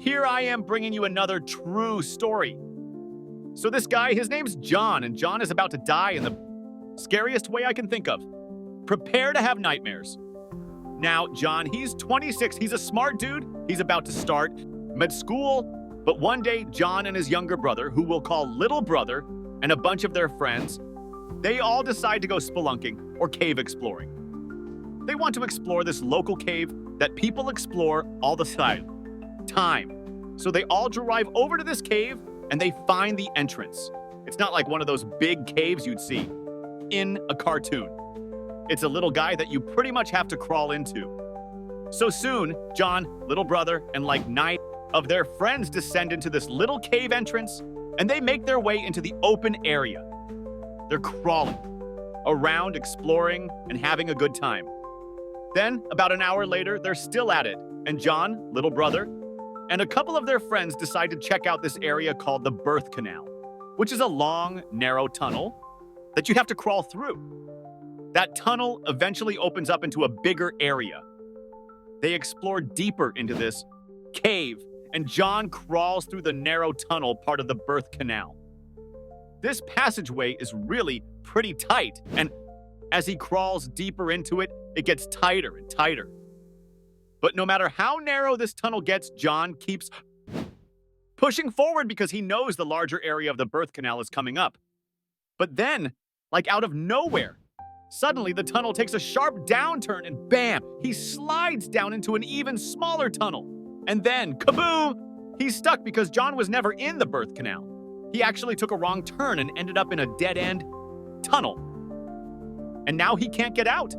here I am bringing you another true story. So this guy, his name's John, and John is about to die in the scariest way I can think of. Prepare to have nightmares. Now, John, he's 26. He's a smart dude. He's about to start med school. But one day, John and his younger brother, who we'll call Little Brother, and a bunch of their friends, they all decide to go spelunking or cave exploring. They want to explore this local cave that people explore all the time. So they all drive over to this cave and they find the entrance. It's not like one of those big caves you'd see in a cartoon. It's a little guy that you pretty much have to crawl into. So soon, John, Little Brother, and like 9 of their friends descend into this little cave entrance, and they make their way into the open area. They're crawling around, exploring, and having a good time. Then, about an hour later, they're still at it, and John, Little Brother, and a couple of their friends decide to check out this area called the Birth Canal, which is a long, narrow tunnel that you have to crawl through. That tunnel eventually opens up into a bigger area. They explore deeper into this cave, and John crawls through the narrow tunnel part of the Birth Canal. This passageway is really pretty tight, and as he crawls deeper into it, it gets tighter and tighter. But no matter how narrow this tunnel gets, John keeps pushing forward because he knows the larger area of the Birth Canal is coming up. But then, like out of nowhere, suddenly the tunnel takes a sharp downturn and bam, he slides down into an even smaller tunnel. And then, kaboom, he's stuck because John was never in the Birth Canal. He actually took a wrong turn and ended up in a dead-end tunnel. And now he can't get out.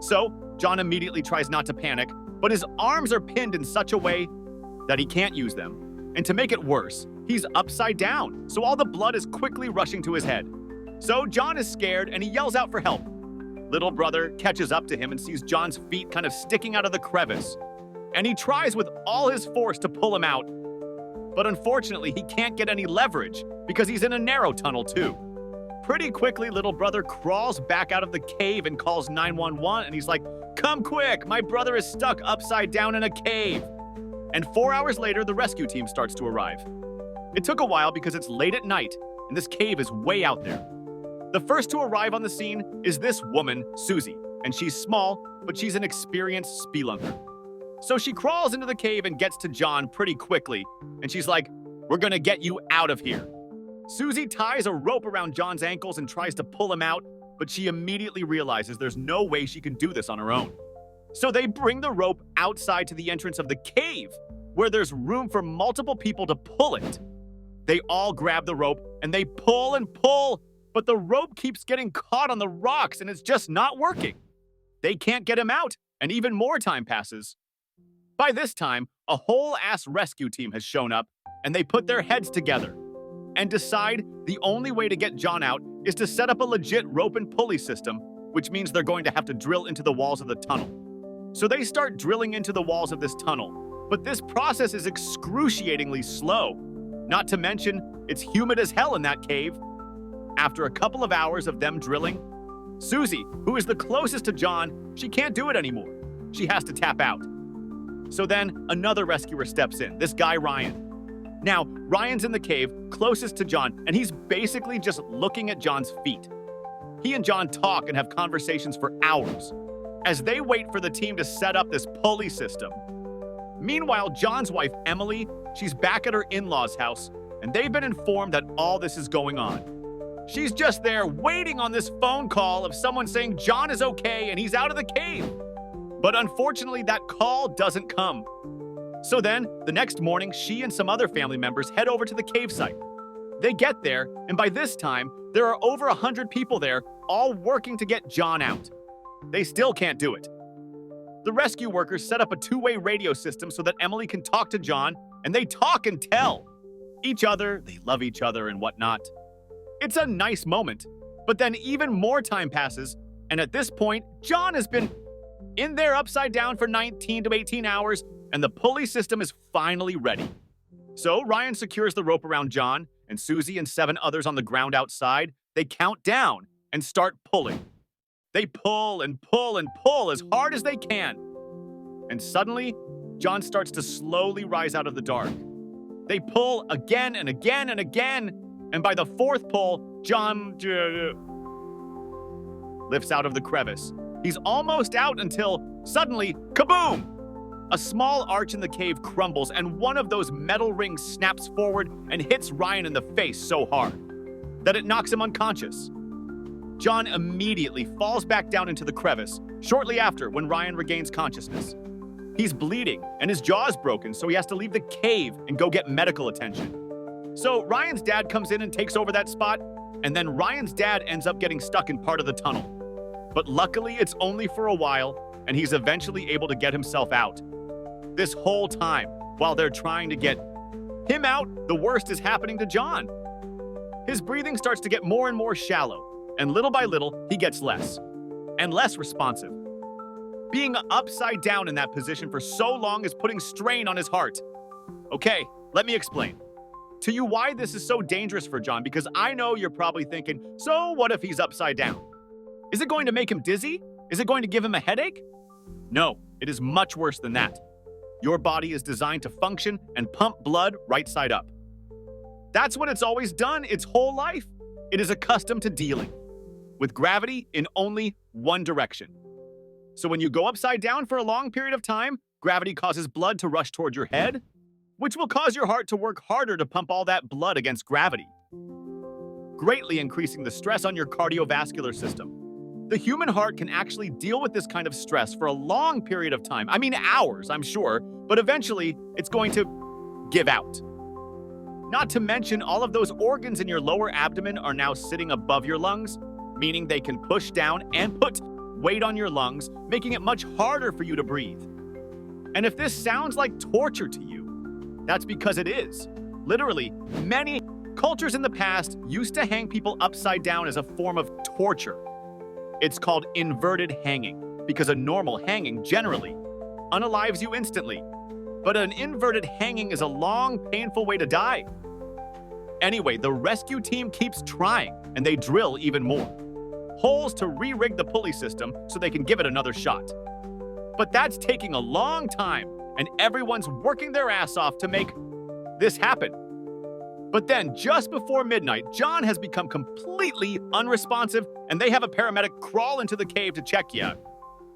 So, John immediately tries not to panic, but his arms are pinned in such a way that he can't use them. And to make it worse, he's upside down, so all the blood is quickly rushing to his head. So John is scared and he yells out for help. Little Brother catches up to him and sees John's feet kind of sticking out of the crevice. And he tries with all his force to pull him out. But unfortunately, he can't get any leverage because he's in a narrow tunnel too. Pretty quickly, Little Brother crawls back out of the cave and calls 911, and he's like, "Come quick, my brother is stuck upside down in a cave." And 4 hours later, the rescue team starts to arrive. It took a while because it's late at night, and this cave is way out there. The first to arrive on the scene is this woman, Susie, and she's small, but she's an experienced spelunker. So she crawls into the cave and gets to John pretty quickly, and she's like, "We're gonna get you out of here." Susie ties a rope around John's ankles and tries to pull him out, but she immediately realizes there's no way she can do this on her own. So they bring the rope outside to the entrance of the cave, where there's room for multiple people to pull it. They all grab the rope and they pull and pull, but the rope keeps getting caught on the rocks and it's just not working. They can't get him out, and even more time passes. By this time, a whole-ass rescue team has shown up, and they put their heads together and decide the only way to get John out is to set up a legit rope and pulley system, which means they're going to have to drill into the walls of the tunnel. So they start drilling into the walls of this tunnel, but this process is excruciatingly slow. Not to mention, it's humid as hell in that cave. After a couple of hours of them drilling, Susie, who is the closest to John, she can't do it anymore. She has to tap out. So then another rescuer steps in, this guy Ryan. Now, Ryan's in the cave closest to John, and he's basically just looking at John's feet. He and John talk and have conversations for hours as they wait for the team to set up this pulley system. Meanwhile, John's wife, Emily, she's back at her in-laws' house, and they've been informed that all this is going on. She's just there waiting on this phone call of someone saying John is okay and he's out of the cave. But unfortunately, that call doesn't come. So then, the next morning, she and some other family members head over to the cave site. They get there, and by this time, there are over 100 people there, all working to get John out. They still can't do it. The rescue workers set up a two-way radio system so that Emily can talk to John, and they talk and tell each other they love each other and whatnot. It's a nice moment, but then even more time passes, and at this point, John has been in there upside down for 19 to 18 hours, and the pulley system is finally ready. So Ryan secures the rope around John, and Susie and 7 others on the ground outside, they count down and start pulling. They pull and pull and pull as hard as they can. And suddenly, John starts to slowly rise out of the dark. They pull again and again and again, and by the fourth pull, John lifts out of the crevice. He's almost out until suddenly, kaboom! A small arch in the cave crumbles, and one of those metal rings snaps forward and hits Ryan in the face so hard that it knocks him unconscious. John immediately falls back down into the crevice shortly after when Ryan regains consciousness. He's bleeding and his jaw's broken, so he has to leave the cave and go get medical attention. So Ryan's dad comes in and takes over that spot, and then Ryan's dad ends up getting stuck in part of the tunnel. But luckily, it's only for a while, and he's eventually able to get himself out. This whole time, while they're trying to get him out, the worst is happening to John. His breathing starts to get more and more shallow, and little by little, he gets less and less responsive. Being upside down in that position for so long is putting strain on his heart. Okay, let me explain to you why this is so dangerous for John, because I know you're probably thinking, so what if he's upside down? Is it going to make him dizzy? Is it going to give him a headache? No, it is much worse than that. Your body is designed to function and pump blood right side up. That's what it's always done its whole life. It is accustomed to dealing with gravity in only one direction. So when you go upside down for a long period of time, gravity causes blood to rush toward your head, which will cause your heart to work harder to pump all that blood against gravity, greatly increasing the stress on your cardiovascular system. The human heart can actually deal with this kind of stress for a long period of time. I mean, hours, I'm sure, but eventually it's going to give out. Not to mention, all of those organs in your lower abdomen are now sitting above your lungs, meaning they can push down and put weight on your lungs, making it much harder for you to breathe. And if this sounds like torture to you, that's because it is. Literally, many cultures in the past used to hang people upside down as a form of torture. It's called inverted hanging, because a normal hanging generally unalives you instantly. But an inverted hanging is a long, painful way to die. Anyway, the rescue team keeps trying, and they drill even more holes to re-rig the pulley system so they can give it another shot. But that's taking a long time, and everyone's working their ass off to make this happen. But then, just before midnight, John has become completely unresponsive, and they have a paramedic crawl into the cave to check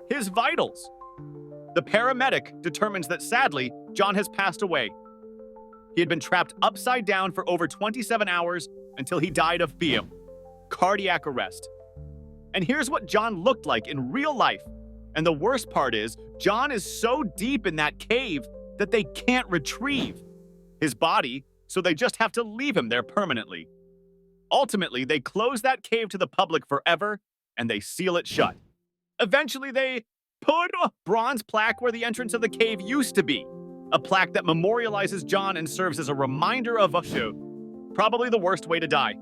his vitals. The paramedic determines that, sadly, John has passed away. He had been trapped upside down for over 27 hours until he died of cardiac arrest. And here's what John looked like in real life. And the worst part is, John is so deep in that cave that they can't retrieve his body, so they just have to leave him there permanently. Ultimately, they close that cave to the public forever, and they seal it shut. Eventually, they put a bronze plaque where the entrance of the cave used to be, a plaque that memorializes John and serves as a reminder of probably the worst way to die.